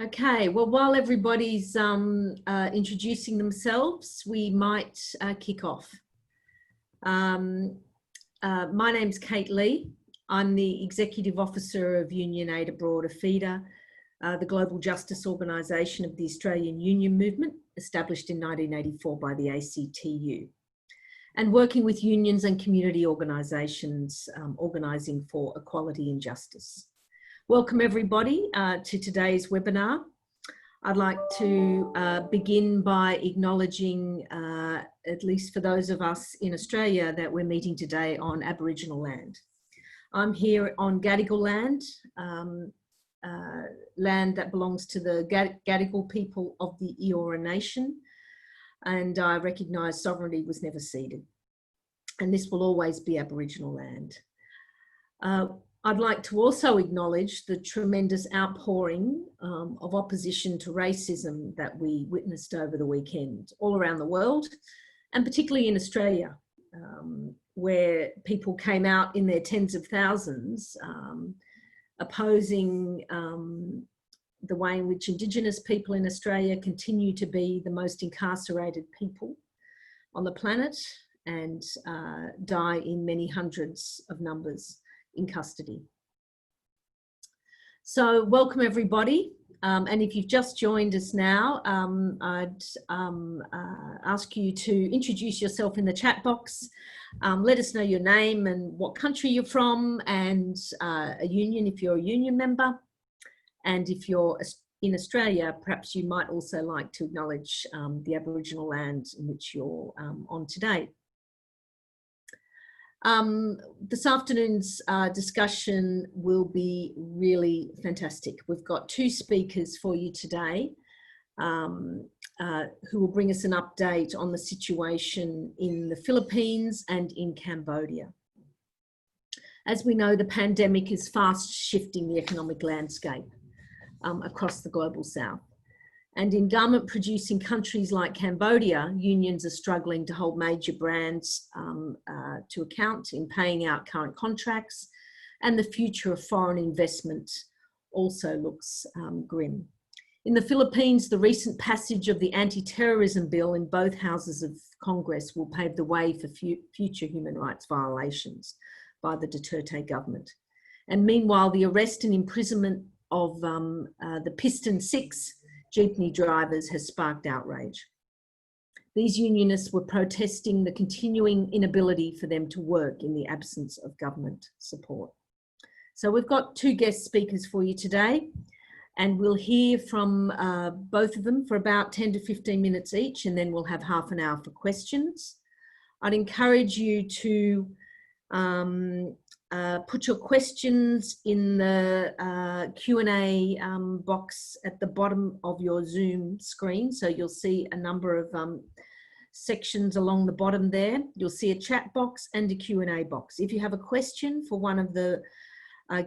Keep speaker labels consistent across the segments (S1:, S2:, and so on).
S1: Okay, well, while everybody's introducing themselves, we might kick off. My name's Kate Lee. I'm the Executive Officer of Unionate Abroad, a feeder, the global justice organisation of the Australian Union Movement, established in 1984 by the ACTU, and working with unions and community organisations, organising for equality and justice. Welcome everybody to today's webinar. I'd like to begin by acknowledging, at least for those of us in Australia, that we're meeting today on Aboriginal land. I'm here on Gadigal land, land that belongs to the Gadigal people of the Eora Nation, and I recognise sovereignty was never ceded. And this will always be Aboriginal land. I'd like to also acknowledge the tremendous outpouring of opposition to racism that we witnessed over the weekend all around the world, and particularly in Australia, where people came out in their tens of thousands opposing the way in which Indigenous people in Australia continue to be the most incarcerated people on the planet and die in many hundreds of numbers in custody. So welcome everybody, and if you've just joined us now, I'd ask you to introduce yourself in the chat box. Let us know your name and what country you're from, and a union if you're a union member, and if you're in Australia, perhaps you might also like to acknowledge the Aboriginal land in which you're on today. This afternoon's discussion will be really fantastic. We've got two speakers for you today who will bring us an update on the situation in the Philippines and in Cambodia. As we know, the pandemic is fast shifting the economic landscape across the global south. And in garment producing countries like Cambodia, unions are struggling to hold major brands to account in paying out current contracts, and the future of foreign investment also looks grim. In the Philippines, the recent passage of the anti-terrorism bill in both houses of Congress will pave the way for future human rights violations by the Duterte government. And meanwhile, the arrest and imprisonment of the Piston 6 jeepney drivers has sparked outrage. These unionists were protesting the continuing inability for them to work in the absence of government support. So we've got two guest speakers for you today, and we'll hear from both of them for about 10 to 15 minutes each, and then we'll have half an hour for questions. I'd encourage you to put your questions in the Q&A box at the bottom of your Zoom screen. So you'll see a number of sections along the bottom there. You'll see a chat box and a Q&A box. If you have a question for one of the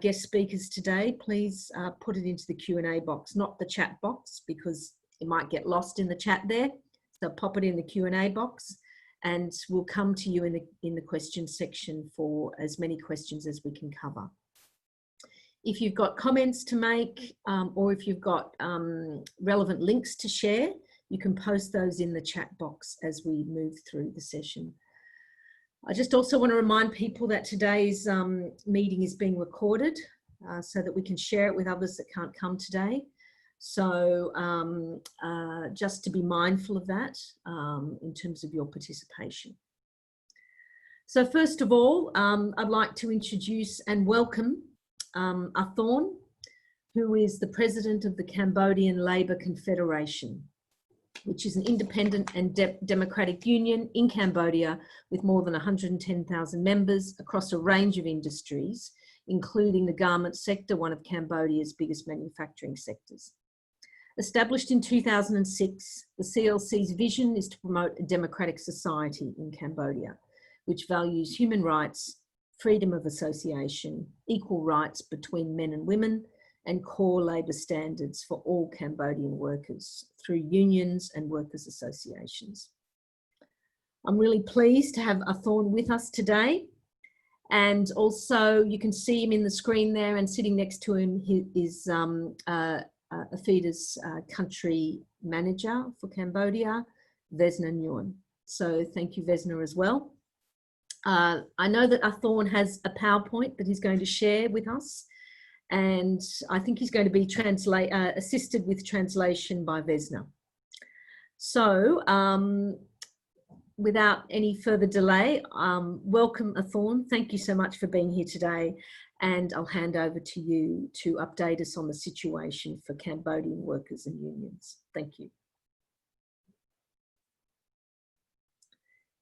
S1: guest speakers today, please put it into the Q&A box, not the chat box, because it might get lost in the chat there. So pop it in the Q&A box, and we'll come to you in the question section for as many questions as we can cover. If you've got comments to make, or if you've got relevant links to share, you can post those in the chat box as we move through the session. I just also want to remind people that today's meeting is being recorded so that we can share it with others that can't come today. So just to be mindful of that in terms of your participation. So first of all, I'd like to introduce and welcome Thorn, who is the president of the Cambodian Labor Confederation, which is an independent and democratic union in Cambodia with more than 110,000 members across a range of industries, including the garment sector, one of Cambodia's biggest manufacturing sectors. Established in 2006, the CLC's vision is to promote a democratic society in Cambodia, which values human rights, freedom of association, equal rights between men and women, and core labour standards for all Cambodian workers through unions and workers' associations. I'm really pleased to have Thorn with us today. And also you can see him in the screen there, and sitting next to him is AFIDA's country manager for Cambodia, Vesna Nguyen. So thank you, Vesna, as well. I know that Thorn has a PowerPoint that he's going to share with us, and I think he's going to be assisted with translation by Vesna. So without any further delay, welcome Thorn. Thank you so much for being here today, and I'll hand over to you to update us on the situation for Cambodian workers and unions. Thank you.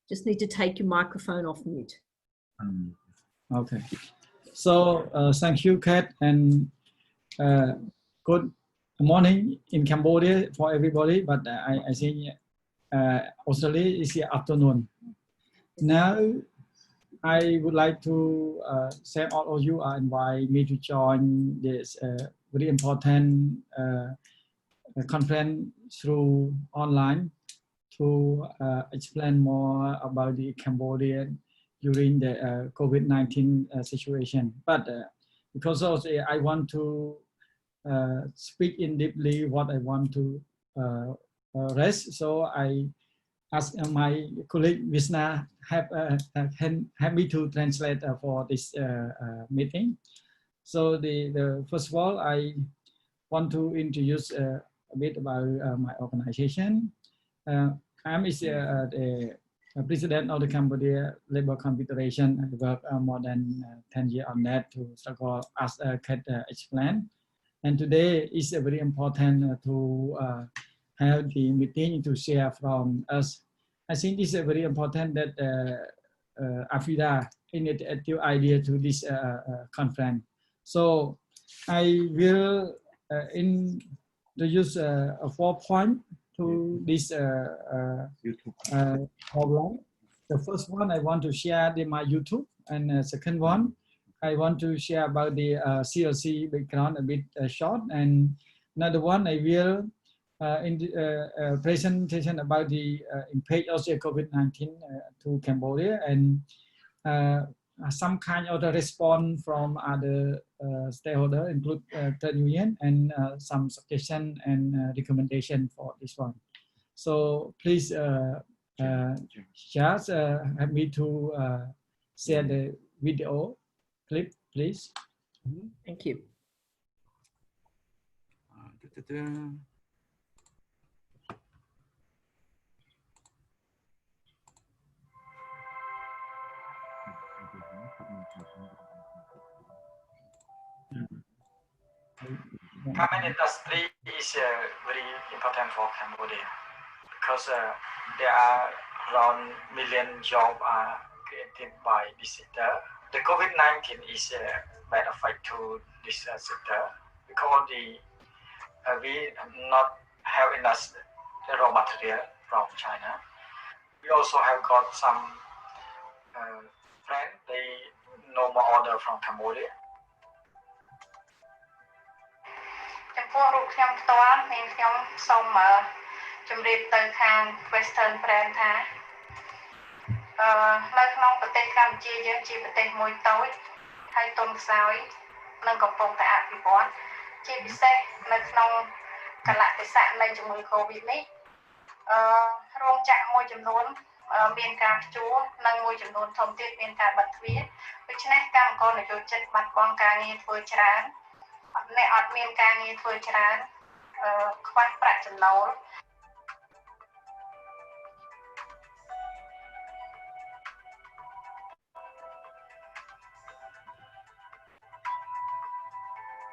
S1: Just need to take your microphone off mute.
S2: Okay. So thank you, Kat, and good morning in Cambodia for everybody, but I think Australia is the afternoon. Now, I would like to say all of you are invited me to join this very important conference through online to explain more about the Cambodia during the COVID-19 situation. But because of I want to speak in deeply what I want to raise, so I ask my colleague Vesna help me to translate for this meeting. So the first of all, I want to introduce a bit about my organization. I'm the president of the Cambodian Labor Confederation. I work more than 10 years on that to struggle as Kat explained. And today is very important to have the meeting to share from us. I think it's very important that AFIDA initiative idea to this conference. So I will introduce a 4 points to this problem. The first one, I want to share my YouTube, and the second one, I want to share about the CLC background a bit short, and another one, I will in the presentation about the impact of the COVID-19 to Cambodia, and some kind of the response from other stakeholders, include trade union, and some suggestion and recommendation for this one. So please just help me to share the video clip, please.
S1: Thank you.
S2: Garment industry is very important for Cambodia because there are around million jobs are created by this sector. The COVID-19 is a bad effect to this sector because we not have enough raw material from China. We also have got some friends, they no more order from Cambodia. ចំពោះរូបខ្ញុំផ្ទាល់នាងខ្ញុំសូមជម្រាបទៅខាង Western Brand ថានៅក្នុងប្រទេសកម្ពុជាយើងជាប្រទេសមួយតូចហើយទុនខ្សោយនិងកំពុងតែអភិវឌ្ឍជាពិសេសនៅក្នុងកលៈទេសៈនៃជំងឺ Covid នេះរោងចក្រមួយចំនួនមានការផ្ជួនិងមួយចំនួនធំទៀតមានការបិទទ្វារដូច្នេះកម្មករនយោជិតបាត់បង់ការងារធ្វើច្រើនអ្នកអត់មានការងារធ្វើច្រើនខ្វះប្រាក់ចំណូល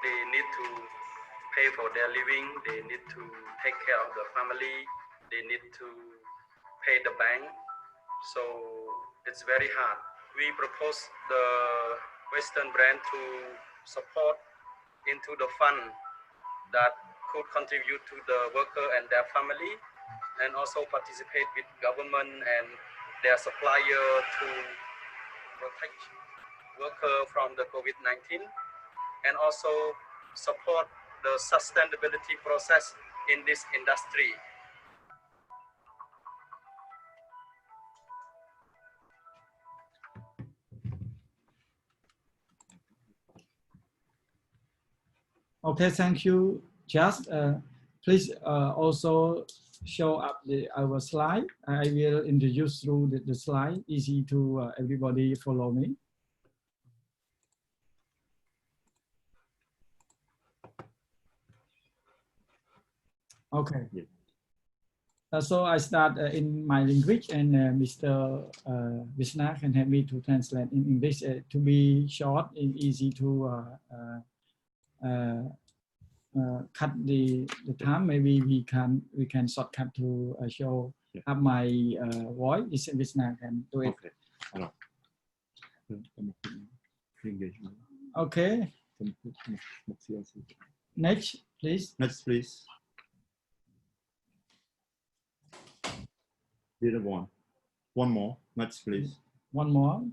S2: They need to pay for their living, they need to take care of the family, they need to pay the bank, so it's very hard. We propose the Western Brand to support into the fund that could contribute to the worker and their family, and also participate with government and their supplier to protect worker from the COVID-19, and also support the sustainability process in this industry. Okay, thank you just please also show up our slide. I will introduce through the slide, easy to everybody follow me. Okay. So I start in my language, and Mr. Vishna can help me to translate in English to be short and easy to cut the time. Maybe we can shortcut to show up my voice. This Vishna can do it. Okay. Next, please.
S3: Next, please. The other one. One more. Next, please.
S2: One more.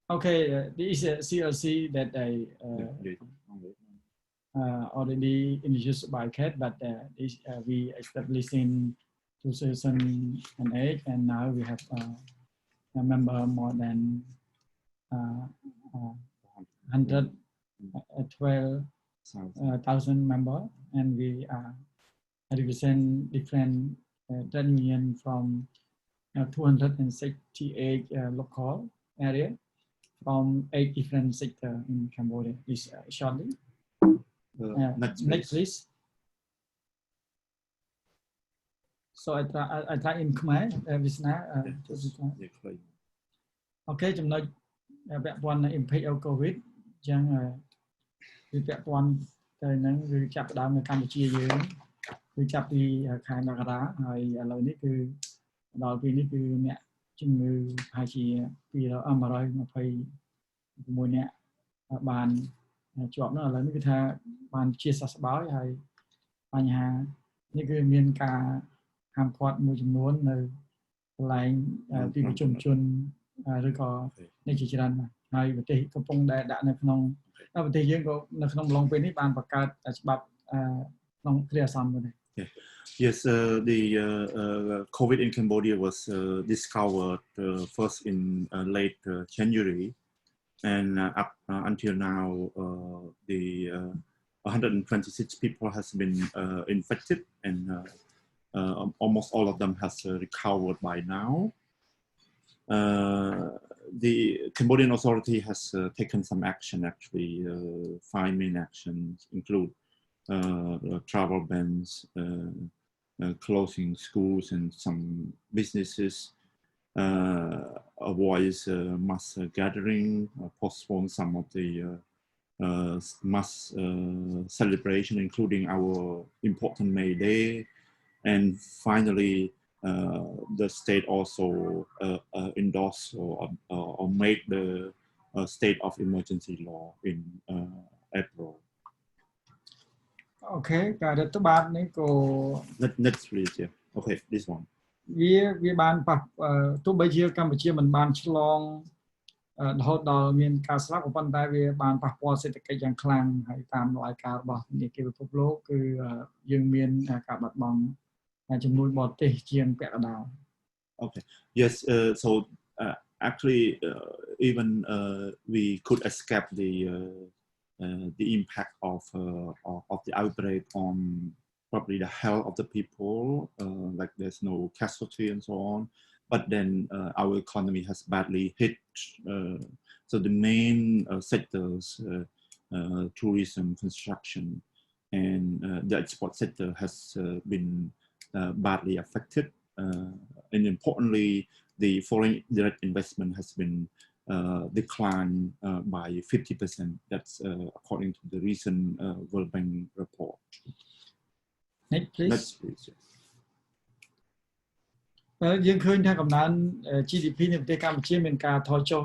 S2: Okay, this is a CLC that I already introduced by Kat, but this, we established in 2008, and now we have a member more than 112,000 members, and we represent different trade unions from 268 local areas from 8 different sectors in Cambodia. This shortly. Next, please. So I try in Khmer, Vishna. Okay,ចំណុចពាក់ព័ន្ធនឹង impact of COVID អញ្ចឹងគឺពាក់ព័ន្ធទៅនឹងគឺចាប់ផ្ដើមនៅកម្ពុជាយើងគឺចាប់ពីខែមករាហើយឥឡូវនេះគឺដល់ពេលនេះគឺអ្នកជំងឺប្រហែលជា126អ្នកបានជាប់នោះឥឡូវនេះគឺថាបានជាសះស្បើយហើយបញ្ហានេះគឺមានការហាមឃាត់មួយចំនួននៅកន្លែងទីប្រជុំជនឬក៏នេះជាច្រើនណាស់ហើយប្រទេសកំពុងតែដាក់នៅក្នុងប្រទេសយើងក៏នៅក្នុងអំឡុងពេលនេះបានបង្កើតច្បាប់ក្នុងគ្រាអាសន្នមួយដែរ
S3: Yes, the COVID in Cambodia was discovered first in late January, and up until now, the 126 people has been infected, and almost all of them has recovered by now. The Cambodian authority has taken some action. Actually, 5 main actions include travel bans, closing schools and some businesses, avoid mass gathering, postpone some of the mass celebration, including our important May Day, and finally, the state also endorsed or made the state of emergency law in April.
S2: Okay, ការរដ្ឋបាលនេះក៏
S3: Next please, yeah. Okay, this one.
S2: វាបានប៉ះទោះបីជាកម្ពុជាមិនបានឆ្លងរហូតដល់មានការស្លាប់ក៏ប៉ុន្តែវាបានប៉ះពាល់សេដ្ឋកិច្ចយ៉ាងខ្លាំងហើយតាមរយការរបស់ធនាគារពិភពលោកគឺយើងមានការបាត់បង់ចំនួនបរទេសជាងពាក់កណ្ដាល
S3: Okay, yes, so actually even we could escape the impact of the outbreak on probably the health of the people, like there's no casualty and so on, but then our economy has badly hit. So the main sectors, tourism, construction, and the export sector has been badly affected. And importantly, the foreign direct investment has been declined by 50%. That's according to the recent World Bank report.
S2: Next, please.
S3: Next, please.
S2: យើងឃើញថាកំណើន GDP នៃប្រទេសកម្ពុជាមានការថយចុះ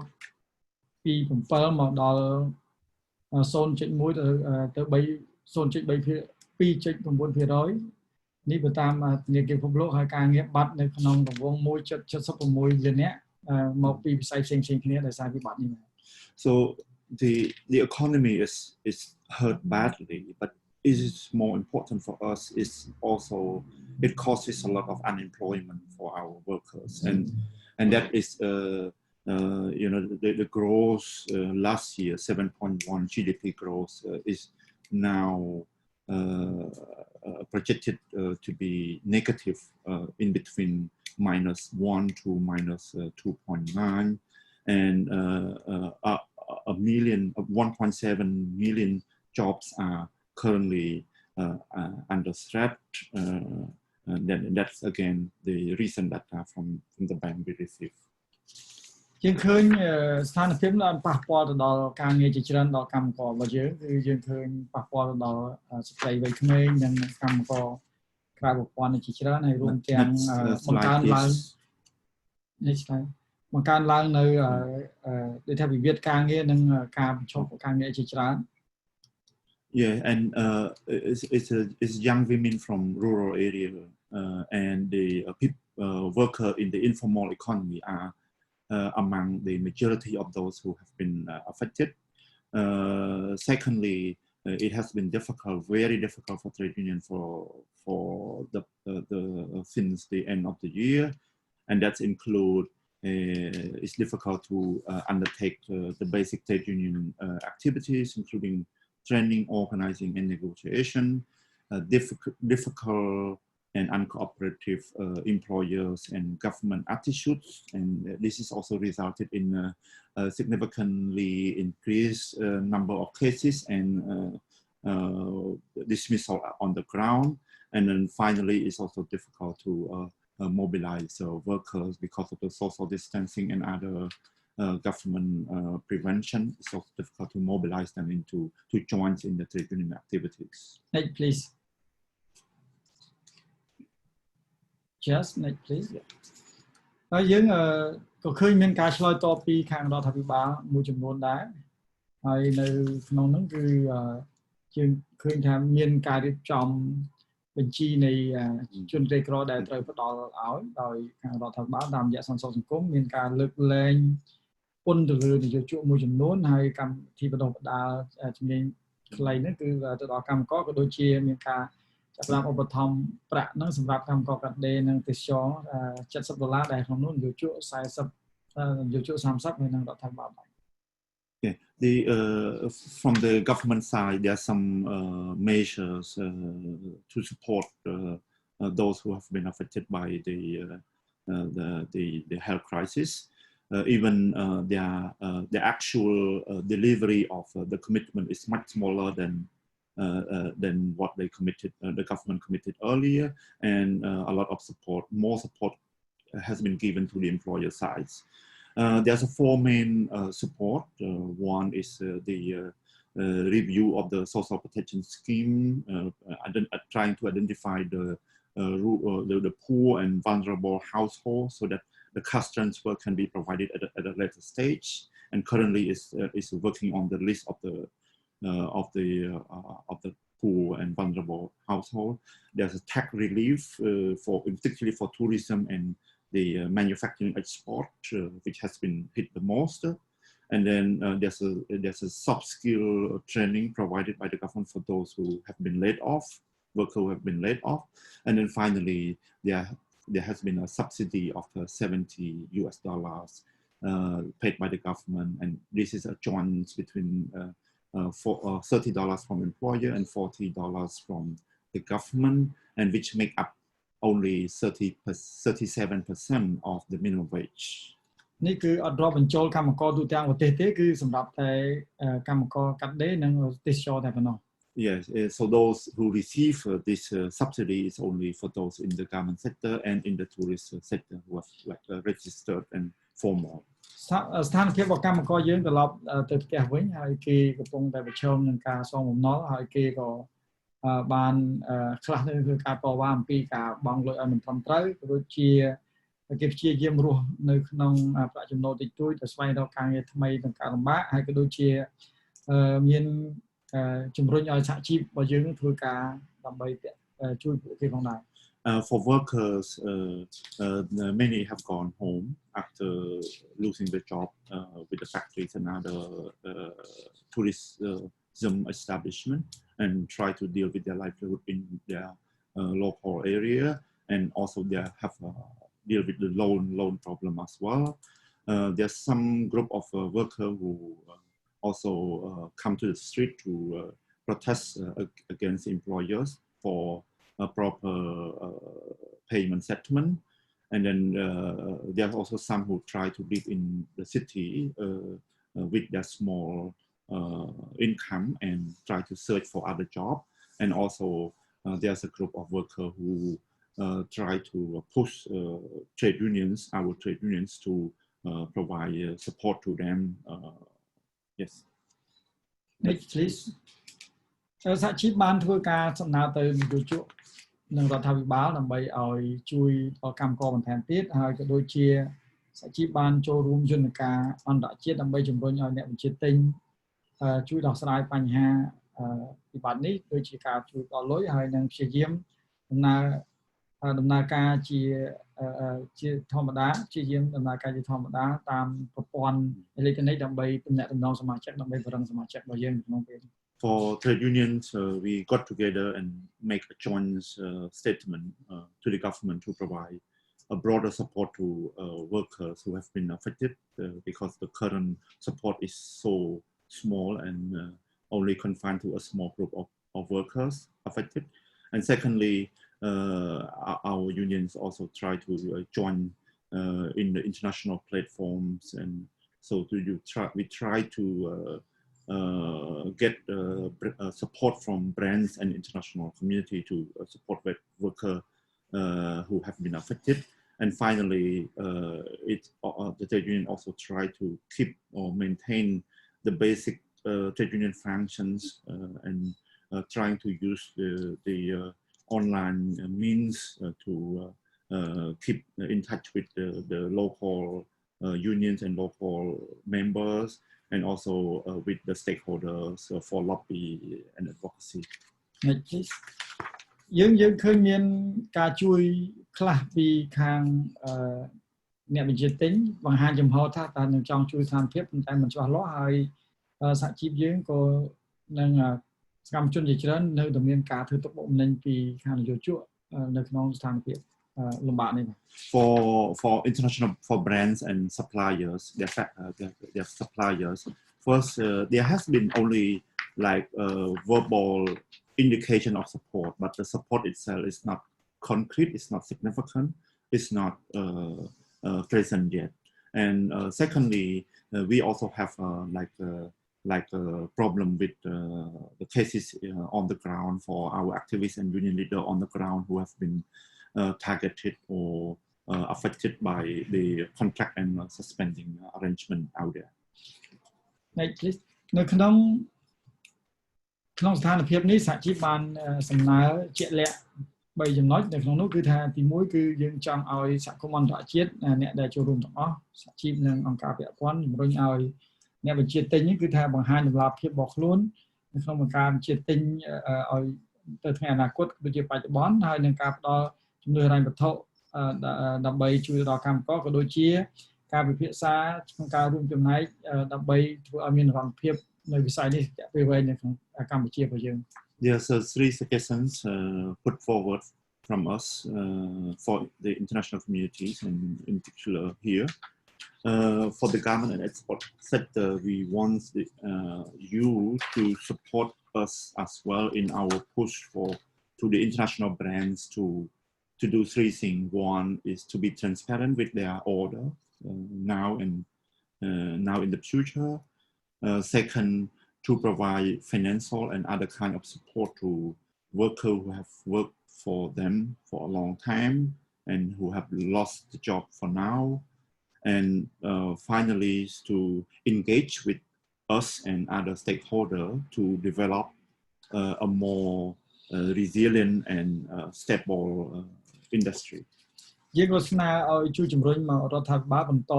S2: ពី7មកដល់ 0.1 ទៅ 2.9%នេះបើតាមធនាគារពិភពលោកហើយការងារបាត់នៅក្នុងរង្វង់ 1.76 លាននាក់មកពីវិស័យផ្សេងៗគ្នាដោយសារវិបត្តិនេះ
S3: So the economy is hurt badly, but it is more important for us is also it causes a lot of unemployment for our workers, and that is you know, the growth last year, 7.1 GDP growth is now projected to be negative in between -1 to -2.9, and 1.7 million jobs are currently under threat. And then that's again the recent data from the bank we received.
S2: យើងឃើញស្ថានភាពបានប៉ះពាល់ទៅដល់ការងារជាច្រើនដល់កម្មកររបស់យើងគឺយើងឃើញប៉ះពាល់ទៅដល់ស្ត្រីវ័យក្មេងនិងកម្មករក្រៅប្រព័ន្ធជាច្រើនហើយរួមទាំងបង្កើនឡើងនេះឆ្លៃបង្កើនឡើងនៅដូចថាវិវាទការងារនិងការបញ្ឈប់ការងារជាច្រើន
S3: Yeah, and it's young women from rural area and the worker in the informal economy are among the majority of those who have been affected. Secondly, it has been difficult, very difficult for trade union for the since the end of the year, and that include it's difficult to undertake the basic trade union activities, including training, organizing, and negotiation. Difficult and uncooperative employers and government attitudes, and this is also resulted in a significantly increased number of cases and dismissal on the ground. And then finally, it's also difficult to mobilize workers because of the social distancing and other government prevention. It's also difficult to mobilize them to join in the trade union activities.
S2: Next, please. Just next, please. ហើយយើងក៏ឃើញមានការឆ្លើយតបពីខាងរដ្ឋាភិបាលមួយចំនួនដែរហើយនៅក្នុងនោះគឺយើងឃើញថាមានការរៀបចំបញ្ជីនៃជនក្រីក្រដែលត្រូវផ្ដល់ឲ្យដោយខាងរដ្ឋាភិបាលតាមរយៈសន្តិសុខសង្គមមានការលើកលែងពន្ធទៅលើនយោជកមួយចំនួនហើយកម្មវិធីបណ្ដុះបណ្ដាលជំនាញខ្លីនេះគឺទៅដល់កម្មករក៏ដូចជាមានការចាប់ផ្ដើមឧបត្ថម្ភប្រាក់ហ្នឹងសម្រាប់កម្មករកាត់ដេរនិងទេសចរ$70ដែលក្នុងនោះនយោជក40នយោជក30ហើយនឹងរដ្ឋាភិបាល
S3: Yeah, from the government side, there are some measures to support those who have been affected by the health crisis. Even the actual delivery of the commitment is much smaller than what they committed, the government committed earlier, and a lot of support, more support has been given to the employer sides. There's four main support. One is the review of the social protection scheme, trying to identify the poor and vulnerable households so that the cash transfer can be provided at a later stage. And currently is working on the list of the poor and vulnerable household. There's a tax relief particularly for tourism and the manufacturing export, which has been hit the most. And then there's a soft skill training provided by the government for those who have been laid off, workers who have been laid off. And then finally, there has been a subsidy of $70 paid by the government. And this is a joint between $30 from employer and $40 from the government, and which make up only 37% of the minimum wage.
S2: នេះគឺអត់រាប់បញ្ចូលកម្មករទូទាំងប្រទេសទេគឺសម្រាប់តែកម្មករកាត់ដេរនិងទេសចរតែប៉ុណ្ណោះ
S3: Yes, so those who receive this subsidy is only for those in the garment sector and in the tourist sector who are registered and formal.
S2: ស្ថានភាពរបស់កម្មករយើងត្រឡប់ទៅផ្ទះវិញហើយគេកំពុងតែប្រឈមនឹងការសងបំណុលហើយគេក៏បានខ្លះទៅគឺការតវ៉ាអំពីការបង់លុយឲ្យមិនត្រឹមត្រូវក៏ដូចជាគេព្យាយាមរស់នៅក្នុងប្រាក់ចំណូលតិចតួចតែស្វែងរកការងារថ្មីនឹងការលំបាកហើយក៏ដូចជាមានជំរុញឲ្យសហជីពរបស់យើងធ្វើការដើម្បីជួយពួកគេផងដែរ
S3: For workers, many have gone home after losing their job with the factories and other tourism establishment, and try to deal with their livelihood in their local area, and also they have deal with the loan problem as well. there's some group of workers who also come to the street to protest against employers for a proper payment settlement. And then there are also some who try to live in the city with their small income and try to search for other jobs. And also there's a group of workers who try to push trade unions, our trade unions, to provide support to them. Yes.
S2: Next, please. សហជីពបានធ្វើការសំណើទៅនយោជកនិងរដ្ឋាភិបាលដើម្បីឲ្យជួយដល់កម្មករបន្ថែមទៀតហើយក៏ដូចជាសហជីពបានចូលរួមយន្តការអន្តរជាតិដើម្បីជំរុញឲ្យអ្នកបញ្ជាទិញជួយដោះស្រាយបញ្ហាវិបត្តិនេះដូចជាការជួយដល់លុយហើយនិងព្យាយាមដំណើរការជាធម្មតាព្យាយាមដំណើរការជាធម្មតាតាមប្រព័ន្ធអេឡិចត្រូនិកដើម្បីទំនាក់ទំនងសមាជិកដើម្បីបរិងសមាជិករបស់យើងក្នុងពេល
S3: For trade unions, we got together and make a joint statement to the government to provide a broader support to workers who have been affected because the current support is so small and only confined to a small group of workers affected. And secondly, our unions also try to join in the international platforms, and so we try to get support from brands and international community to support workers who have been affected. And finally, the trade union also try to keep or maintain the basic trade union functions and trying to use the online means to keep in touch with the local unions and local members, and also with the stakeholders for lobby and advocacy.
S2: Next, please. យើងឃើញមានការជួយខ្លះពីខាងអ្នកបញ្ជាទិញបង្ហាញចំហថាតើនឹងចង់ជួយស្ថានភាពប៉ុន្តែមិនច្បាស់លាស់ហើយសហជីពយើងក៏នឹងសកម្មជនជាច្រើននៅតែមានការធ្វើទុកបុកម្នេញពីខាងនយោជកនៅក្នុងស្ថានភាពលំបាកនេះ
S3: For brands and suppliers, their suppliers, first there has been only like verbal indication of support, but the support itself is not concrete, it's not significant, it's not present yet. And secondly, we also have like a problem with the cases on the ground for our activists and union leaders on the ground who have been targeted or affected by the contract and suspending arrangement out there.
S2: Next, please. នៅក្នុងស្ថានភាពនេះសហជីពបានសំណើជាក់លាក់3ចំណុចនៅក្នុងនោះគឺថាទី1គឺយើងចង់ឲ្យសហគមន៍អន្តរជាតិអ្នកដែលចូលរួមទាំងអស់សហជីពនិងអង្គការពាក់ព័ន្ធជំរុញឲ្យអ្នកបញ្ជាទិញនេះគឺថាបង្ហាញតម្លាភាពរបស់ខ្លួននៅក្នុងការបញ្ជាទិញឲ្យទៅថ្ងៃអនាគតដូចជាបច្ចុប្បន្នហើយនឹងការផ្ដល់ជំនួយហិរញ្ញវត្ថុដើម្បីជួយដល់កម្មករក៏ដូចជាការពិភាក្សាក្នុងការរួមចំណែកដើម្បីធ្វើឲ្យមាននិរន្តរភាពនៅវិស័យនេះរយៈពេលវែងនៅក្នុងកម្ពុជារបស់យើង
S3: There's 3 suggestions put forward from us for the international communities and in particular here. For the government and export sector, we want you to support us as well in our push to the international brands to do 3 things. One is to be transparent with their order now and in the future. Second, to provide financial and other kind of support to workers who have worked for them for a long time and who have lost the job for now. And finally, to engage with us and other stakeholders to develop a more resilient and stable industry.
S2: យើងក៏ស្នើឲ្យជួយជំរុញមករដ្ឋាភិបាលបន្ត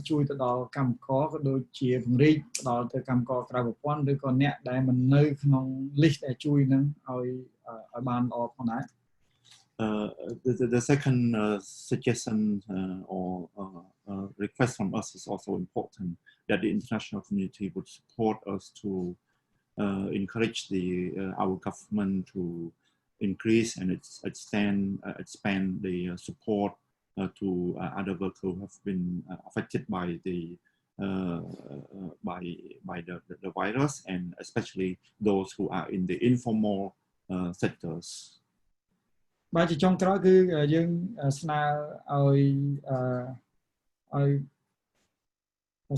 S2: ជួយទៅដល់កម្មករក៏ដូចជាពង្រីកដល់ទៅកម្មករក្រៅប្រព័ន្ធឬក៏អ្នកដែលមិននៅក្នុង list ដែលជួយនឹងឲ្យបានល្អផងដែរ
S3: The second suggestion or request from us is also important, that the international community would support us to encourage our government to increase and expand the support to other workers who have been affected by the virus, and especially those who are in the informal sectors.
S2: បាទជាចុងក្រោយគឺយើងស្នើឲ្យ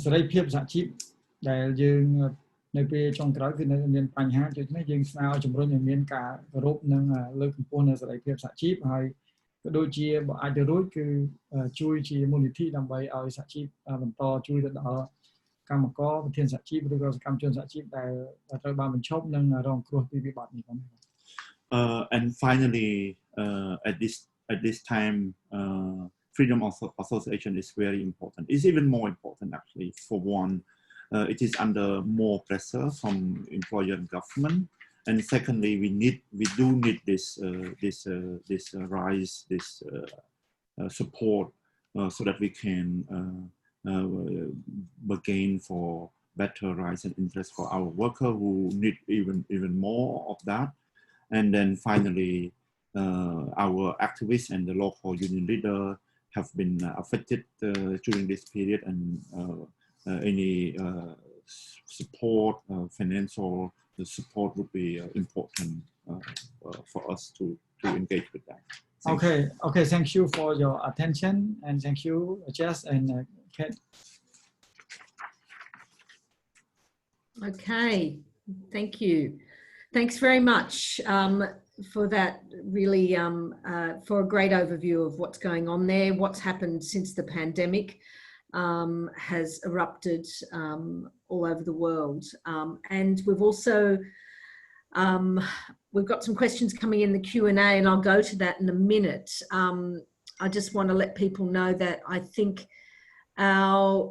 S2: សេរីភាពសហជីពដែលយើងនៅពេលចុងក្រោយគឺនៅមានបញ្ហាដូចនេះយើងស្នើឲ្យជំរុញឲ្យមានការគោរពនិងលើកកម្ពស់នៅសេរីភាពសហជីពហើយក៏ដូចជាបើអាចទៅរួចគឺជួយជាមូលនិធិដើម្បីឲ្យសហជីពបន្តជួយទៅដល់កម្មករប្រធានសហជីពឬក៏សកម្មជនសហជីពដែលត្រូវបានបញ្ឈប់និងរងគ្រោះពីវិបត្តិនេះផង
S3: And finally, at this time, freedom of association is very important. It's even more important, actually. For one, it is under more pressure from employer and government. And secondly, we do need this rise, this support, so that we can bargain for better rights and interests for our workers who need even more of that. And then finally, our activists and the local union leader have been affected during this period, and any support, financial support would be important for us to engage with that.
S2: Okay, thank you for your attention, and thank you, Jess and Kate.
S1: Okay, thank you. Thanks very much for that, really, for a great overview of what's going on there, what's happened since the pandemic has erupted all over the world. And we've also, we've got some questions coming in the Q&A, and I'll go to that in a minute. I just want to let people know that I think our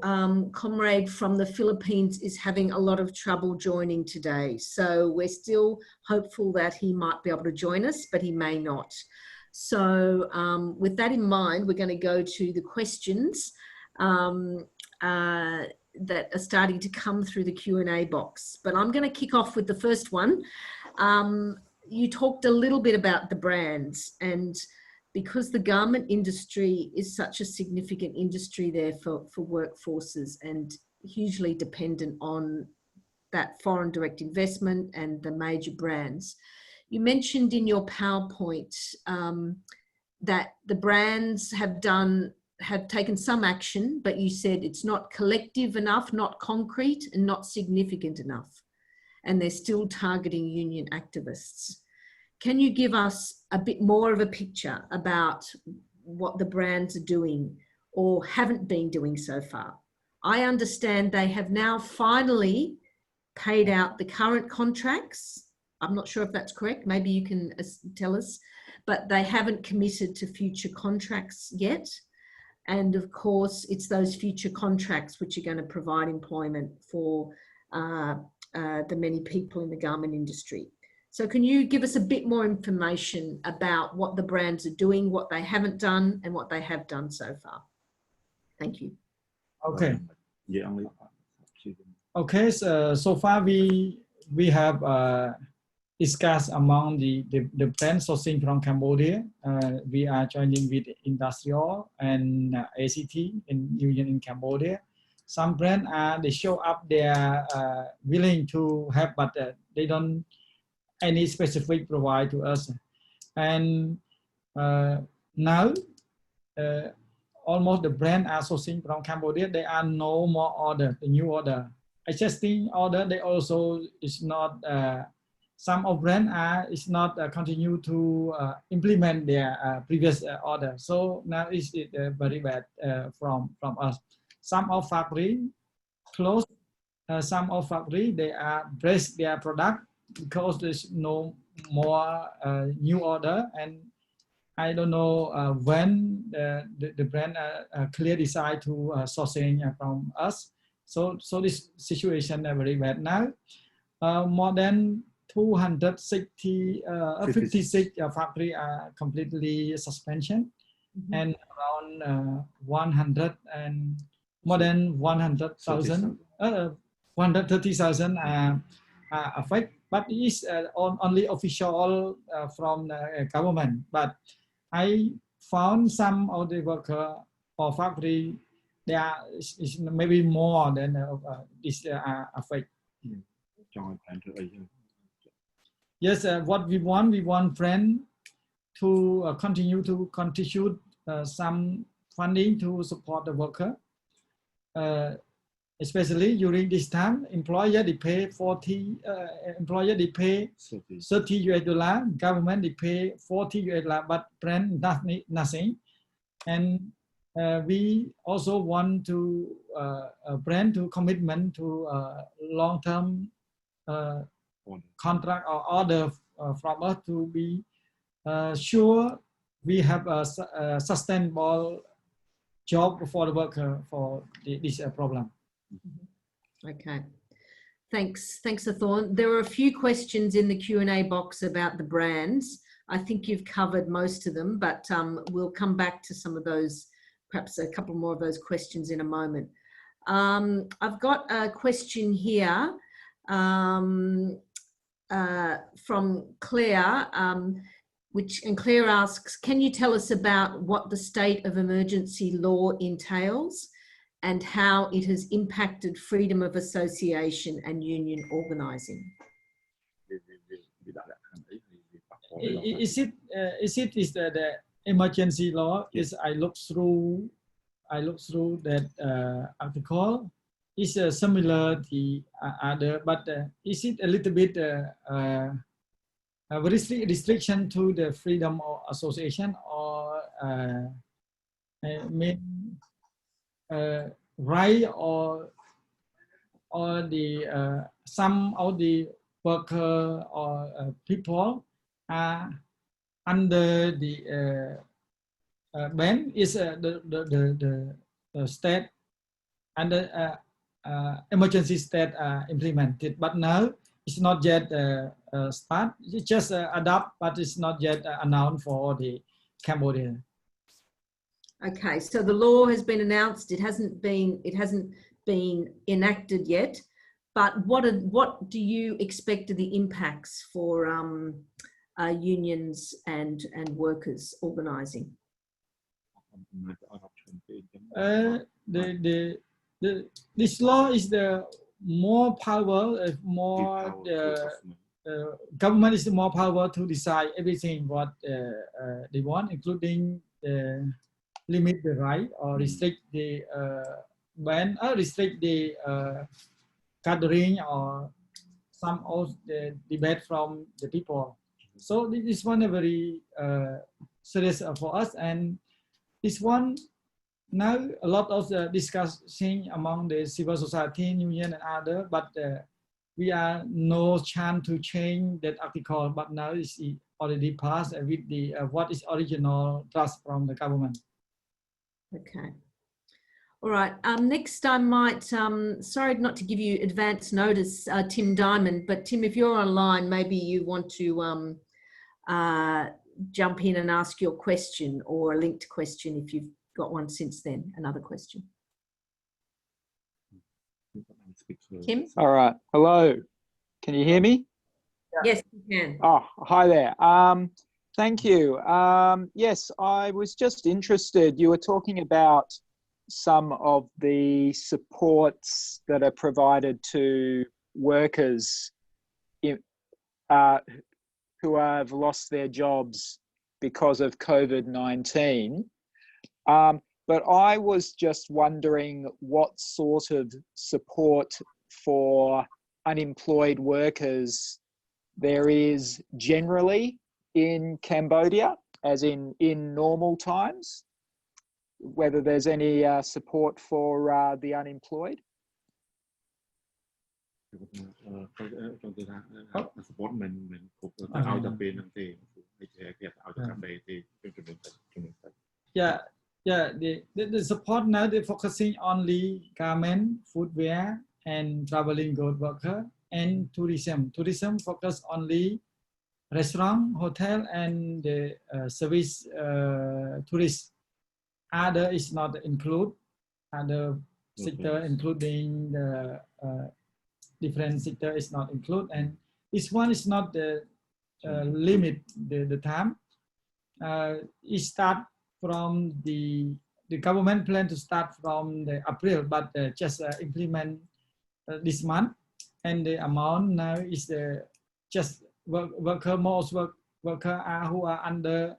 S1: comrade from the Philippines is having a lot of trouble joining today. So we're still hopeful that he might be able to join us, but he may not. So with that in mind, we're going to go to the questions that are starting to come through the Q&A box. But I'm going to kick off with the first one. You talked a little bit about the brands, and because the garment industry is such a significant industry there for workforces and hugely dependent on that foreign direct investment and the major brands. You mentioned in your PowerPoint that the brands have taken some action, but you said it's not collective enough, not concrete, and not significant enough. And they're still targeting union activists. Can you give us a bit more of a picture about what the brands are doing or haven't been doing so far? I understand they have now finally paid out the current contracts. I'm not sure if that's correct. Maybe you can tell us, but they haven't committed to future contracts yet. And of course, it's those future contracts which are going to provide employment for the many people in the garment industry. So can you give us a bit more information about what the brands are doing, what they haven't done, and what they have done so far? Thank you.
S2: Okay. Okay, so far we have discussed among the brand sourcing from Cambodia. We are joining with Industrial and ACT in Union in Cambodia. Some brands they show up, they are willing to help, but they don't any specific provide to us. And now almost the brand are sourcing from Cambodia. There are no more order, the new order. Existing order, they also is not, some of brand is not continue to implement their previous order. So now it's very bad from us. Some of factory closed, some of factory, they are break their product because there's no more new order, and I don't know when the brand clear decide to sourcing from us. So this situation is very bad now. More than 256 factory are completely suspension, and around 100 and more than 100,000, 130,000 are affected. But it is only official from the government. But I found some of the worker or factory, there is maybe more than this affect. Yes, what we want friend to continue to contribute some funding to support the worker. Especially during this time, employer they pay 40, employer they pay 30 US dollar, government they pay 40 US dollar, but brand nothing. And we also want to brand to commitment to long-term contract or order from us to be sure we have a sustainable job for the worker for this problem.
S1: Okay, thanks Thorn. There are a few questions in the Q&A box about the brands. I think you've covered most of them, but we'll come back to some of those, perhaps a couple more of those questions in a moment. I've got a question here from Claire, and Claire asks, can you tell us about what the state of emergency law entails and how it has impacted freedom of association and union organising?
S2: Is the emergency law? Is I look through that article. Is similar to other, but is it a little bit restriction to the freedom of association or right or the some of the worker or people are under the ban is the state under emergency state implemented, but now it's not yet start. It's just adopt, but it's not yet announced for the Cambodia.
S1: Okay, so the law has been announced. It hasn't been enacted yet. But what do you expect are the impacts for unions and workers organising?
S2: This law is the more power, the government is more power to decide everything what they want, including limit the right or restrict the ban or restrict the gathering or some of the debate from the people. So this is one very serious for us, and this one now a lot of discussing among the civil society, union and other, but we are no chance to change that article, but now it's already passed with the what is original draft from the government.
S1: Okay. All right. Next, I might, sorry not to give you advance notice, Tim Diamond, but Tim, if you're online, maybe you want to jump in and ask your question or a linked question if you've got one since then, another question. Tim?
S4: All right. Hello. Can you hear me?
S1: Yes, you can.
S4: Oh, hi there. Thank you. Yes, I was just interested. You were talking about some of the supports that are provided to workers who have lost their jobs because of COVID-19. But I was just wondering what sort of support for unemployed workers there is generally in Cambodia, as in normal times, whether there's any support for the unemployed.
S2: Yeah, the support now they're focusing only garment, footwear, and traveling goods worker and tourism. Tourism focus only restaurant, hotel, and the service tourists. Other is not include. Other sector, including the different sector, is not include. And this one is not the limit the time. It start from the government plan to start from the April, but just implement this month, and the amount now is just most worker who are under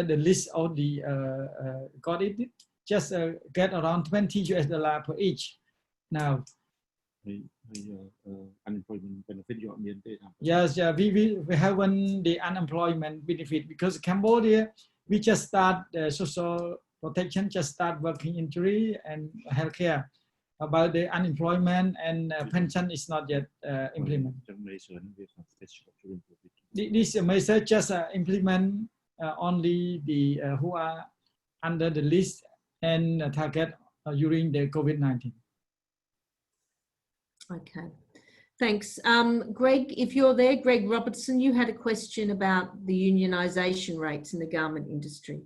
S2: the list of the got it, just get around $20 per each now.
S3: Unemployment benefit
S2: Yes, yeah, we haven't the unemployment benefit because Cambodia, we just start social protection, just start working injury and healthcare. About the unemployment and pension is not yet implemented. This measure just implement only the who are under the list and target during the COVID-19.
S1: Okay, thanks. Greg, if you're there, Greg Robertson, you had a question about the unionisation rates in the garment industry.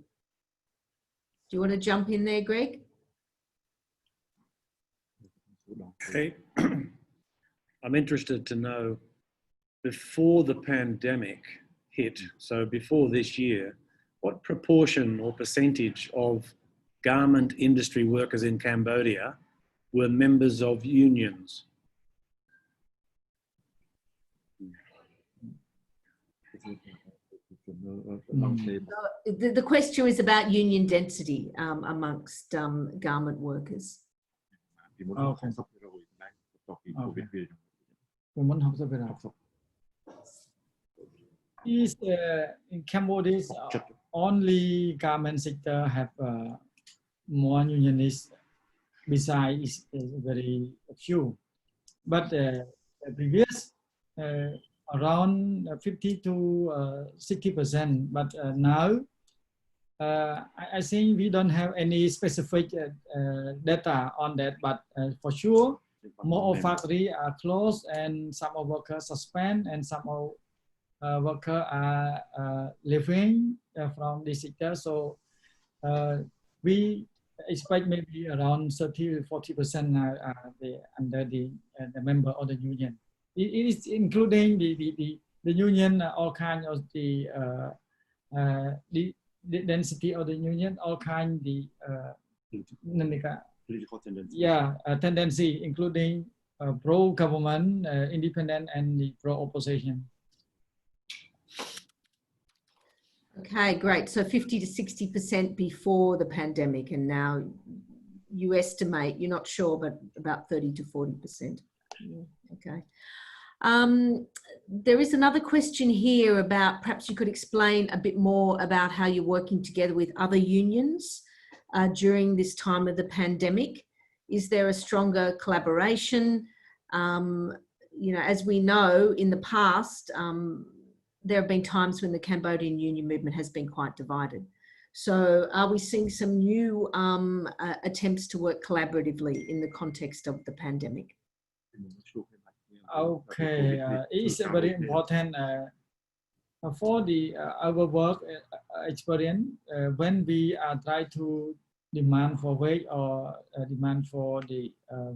S1: Do you want to jump in there, Greg?
S5: Okay. I'm interested to know, before the pandemic hit, so before this year, what proportion or percentage of garment industry workers in Cambodia were members of unions?
S1: The question is about union density amongst garment workers.
S2: Okay. Is in Cambodia only garment sector have more unionists. Besides, is very few, but previous around 50 to 60%. But now I think we don't have any specific data on that. But for sure, more of factories are closed and some of workers suspend and some of workers are leaving from this sector. So we expect maybe around 30 to 40% now under the member of the union. It is including the union, all kinds of the density of the union, all kinds
S3: political tendency.
S2: Yeah, tendency, including pro-government, independent, and the pro-opposition.
S1: Okay, great. So 50 to 60% before the pandemic, and now you estimate, you're not sure, but about 30 to 40%. Yeah, okay. There is another question here about, perhaps you could explain a bit more about how you're working together with other unions during this time of the pandemic. Is there a stronger collaboration? You know, as we know, in the past, there have been times when the Cambodian union movement has been quite divided. So are we seeing some new attempts to work collaboratively in the context of the pandemic?
S2: Okay, it's very important for the our work experience when we try to demand for wage or demand for the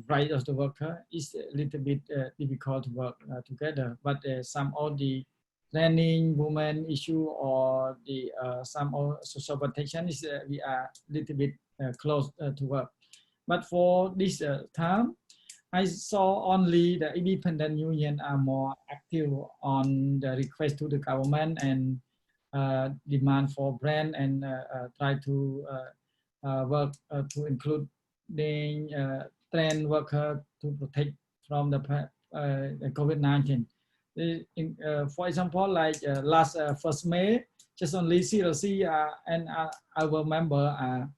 S2: right of the worker. It's a little bit difficult to work together, but some of the planning women issue or the some of social protection is we are a little bit close to work. But for this time, I saw only the independent union are more active on the request to the government and demand for brand and try to work to include the trained worker to protect from the COVID-19. For example, like last 1st May, just only CLC and our member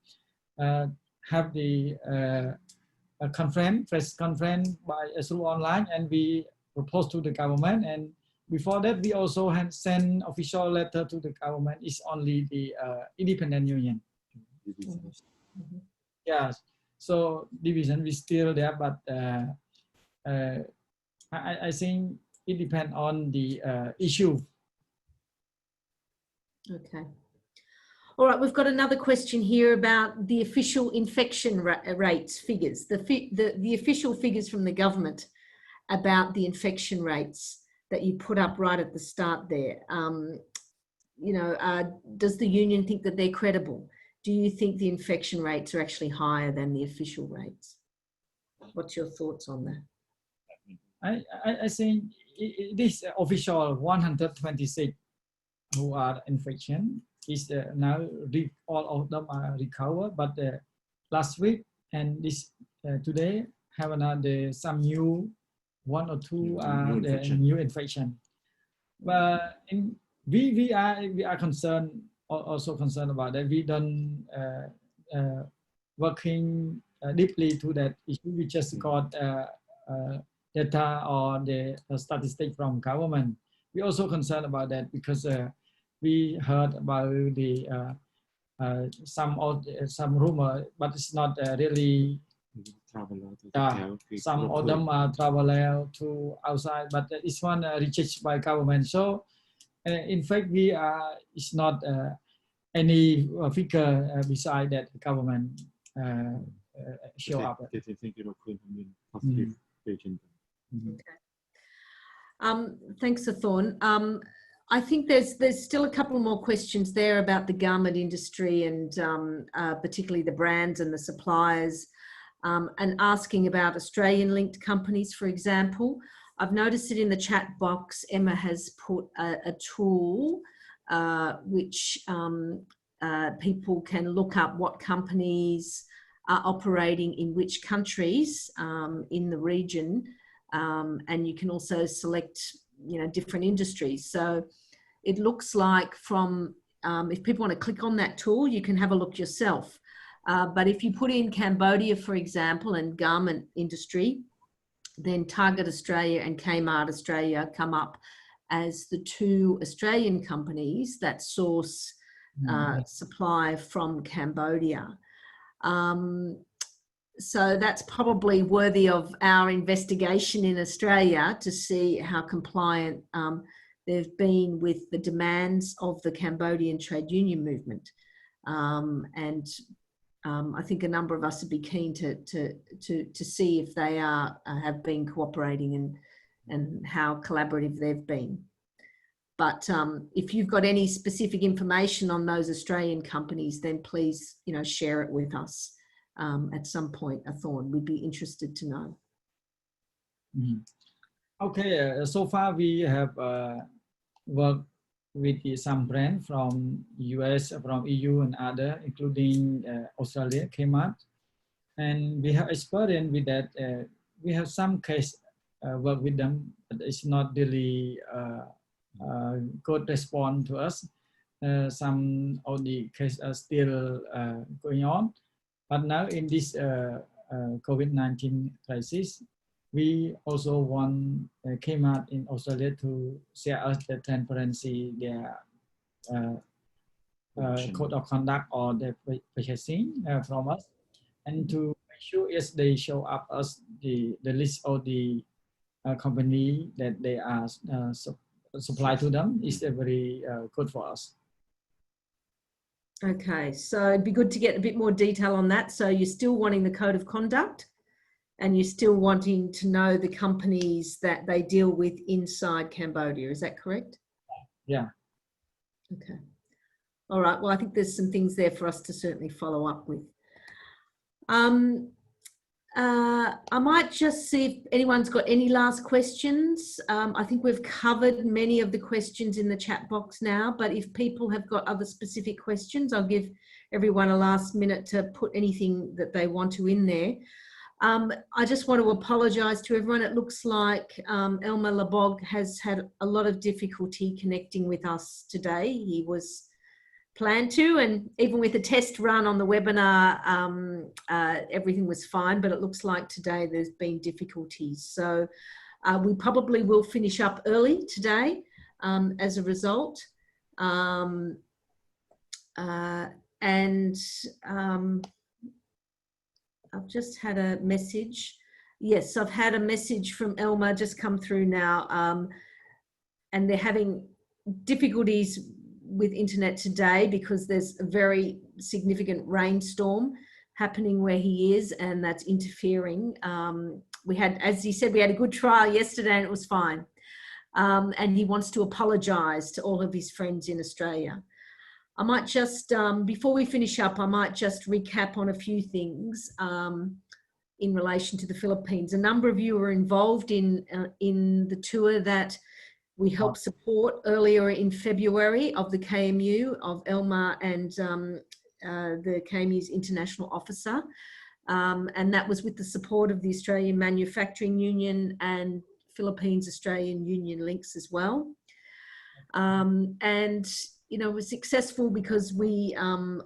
S2: have the a press conference through online, and we proposed to the government. And before that, we also had sent official letter to the government. It's only the independent union.
S1: Mm-hmm.
S2: Yes. So division is still there, but I think it depends on the issue.
S1: Okay. All right, we've got another question here about the official infection rates figures, the official figures from the government about the infection rates that you put up right at the start there. you know, does the union think that they're credible? Do you think the infection rates are actually higher than the official rates? What's your thoughts on that?
S2: I think it is official 126 who are infection is now all of them are recovered, but last week and this today have another some new one or two new infection. But we are concerned, also concerned about that. We don't working deeply to that issue. We just got data or the statistic from government. We also concerned about that because we heard about the some rumor, but it's not really. Some of them are travel to outside, but it's one research by government. So in fact, we are. It's not any figure beside that the government show up.
S1: Thanks, Thorn. I think there's still a couple more questions there about the garment industry and particularly the brands and the suppliers, and asking about Australian-linked companies, for example. I've noticed it in the chat box. Emma has put a tool which people can look up what companies are operating in which countries in the region, and you can also select, you know, different industries. So it looks like from, if people want to click on that tool, you can have a look yourself. But if you put in Cambodia, for example, and garment industry, then Target Australia and Kmart Australia come up as the two Australian companies that source supply from Cambodia. So that's probably worthy of our investigation in Australia to see how compliant they've been with the demands of the Cambodian trade union movement. And I think a number of us would be keen to see if they have been cooperating and how collaborative they've been. But if you've got any specific information on those Australian companies, then please, you know, share it with us at some point, Thorn. We'd be interested to know.
S2: Okay, so far we have worked with some brands from US, from EU and other, including Australia, Kmart. And we have experience with that. We have some case work with them, but it's not really good response to us. Some of the cases are still going on. But now in this COVID-19 crisis, we also want Kmart in Australia to share us the transparency, their code of conduct or the purchasing from us, and to make sure yes they show up us the list of the company that they are supply to them is very good for us.
S1: Okay, so it'd be good to get a bit more detail on that. So you're still wanting the code of conduct, and you're still wanting to know the companies that they deal with inside Cambodia. Is that correct?
S2: Yeah.
S1: Okay. All right. Well, I think there's some things there for us to certainly follow up with. I might just see if anyone's got any last questions. I think we've covered many of the questions in the chat box now, but if people have got other specific questions, I'll give everyone a last minute to put anything that they want to in there. I just want to apologise to everyone. It looks like Elmer Labog has had a lot of difficulty connecting with us today. He was planned to, and even with the test run on the webinar, everything was fine, but it looks like today there's been difficulties. So we probably will finish up early today as a result. I've just had a message. Yes, I've had a message from Elma just come through now, and they're having difficulties with internet today because there's a very significant rainstorm happening where he is, and that's interfering. We had, as he said, we had a good trial yesterday and it was fine. and he wants to apologise to all of his friends in Australia. I might just, before we finish up, I might just recap on a few things in relation to the Philippines. A number of you were involved in the tour that we helped support earlier in February of the KMU, of Elmar and the KMU's international officer. And that was with the support of the Australian Manufacturing Union and Philippines Australian Union links as well. And, you know, it was successful because we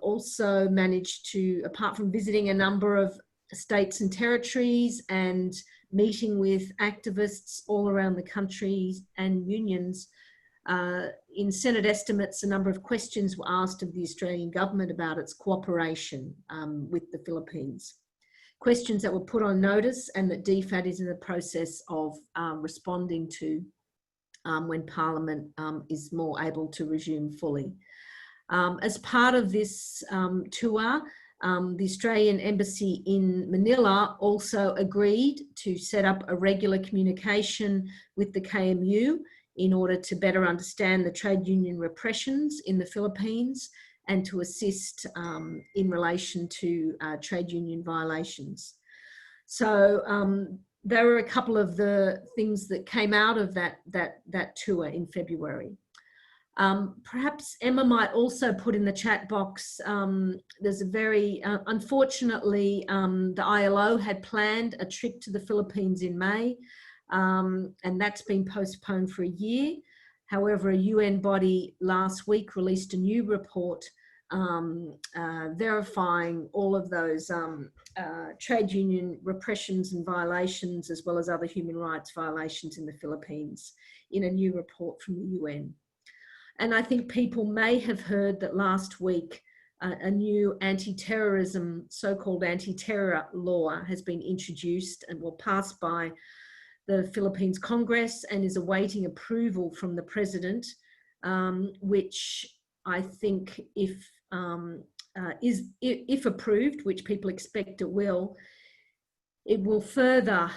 S1: also managed to, apart from visiting a number of states and territories and meeting with activists all around the country and unions, in Senate estimates, a number of questions were asked of the Australian government about its cooperation with the Philippines. Questions that were put on notice and that DFAT is in the process of responding to when Parliament is more able to resume fully. As part of this tour, the Australian Embassy in Manila also agreed to set up a regular communication with the KMU in order to better understand the trade union repressions in the Philippines and to assist in relation to trade union violations. So there were a couple of the things that came out of that tour in February. Perhaps Emma might also put in the chat box, there's a very, unfortunately, the ILO had planned a trip to the Philippines in May, and that's been postponed for a year. However, a UN body last week released a new report verifying all of those trade union repressions and violations, as well as other human rights violations in the Philippines, in a new report from the UN. And I think people may have heard that last week a new anti-terrorism, so-called anti-terror law has been introduced and will pass by the Philippines Congress and is awaiting approval from the President, which I think if approved, which people expect it will further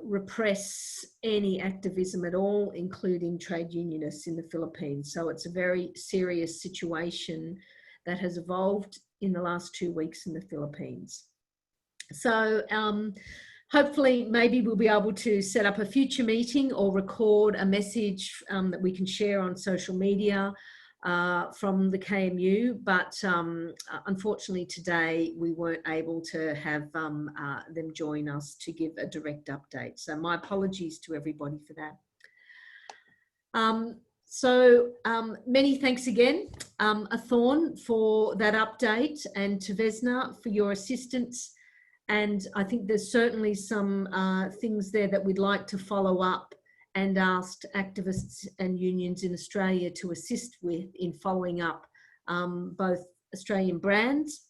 S1: repress any activism at all, including trade unionists in the Philippines. So it's a very serious situation that has evolved in the last 2 weeks in the Philippines. So hopefully maybe we'll be able to set up a future meeting or record a message that we can share on social media from the KMU, but unfortunately today we weren't able to have them join us to give a direct update. So my apologies to everybody for that. Many thanks again, Thorn, for that update, and to Vesna for your assistance. And I think there's certainly some things there that we'd like to follow up and asked activists and unions in Australia to assist with in following up both Australian brands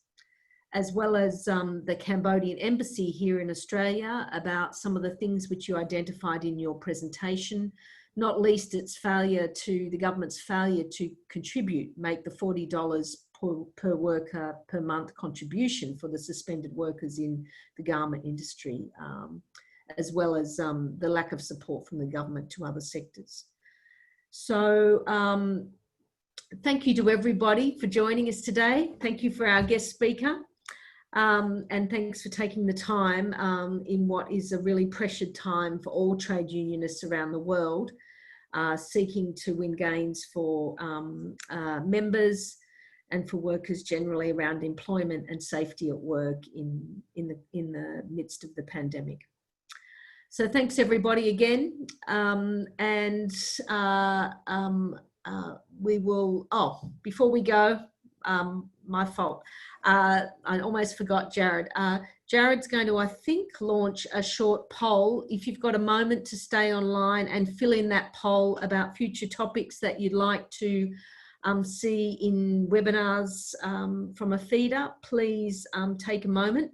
S1: as well as the Cambodian Embassy here in Australia about some of the things which you identified in your presentation, not least its failure to, the government's failure to contribute, make the $40 per worker per month contribution for the suspended workers in the garment industry, as well as the lack of support from the government to other sectors. So thank you to everybody for joining us today. Thank you for our guest speaker. And thanks for taking the time in what is a really pressured time for all trade unionists around the world, seeking to win gains for members and for workers generally around employment and safety at work in the midst of the pandemic. So thanks everybody again, we will, before we go, my fault, I almost forgot Jared. Jared's going to, I think, launch a short poll. If you've got a moment to stay online and fill in that poll about future topics that you'd like to see in webinars from a feeder, please take a moment,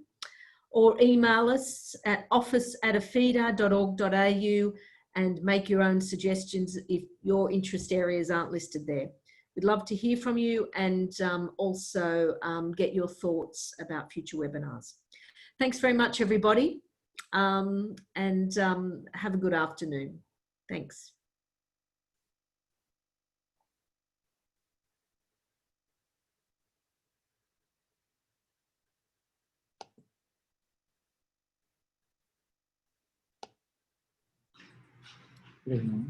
S1: or email us at office@afeeder.org.au and make your own suggestions if your interest areas aren't listed there. We'd love to hear from you and also get your thoughts about future webinars. Thanks very much, everybody, and have a good afternoon. Thanks.
S2: Really, no?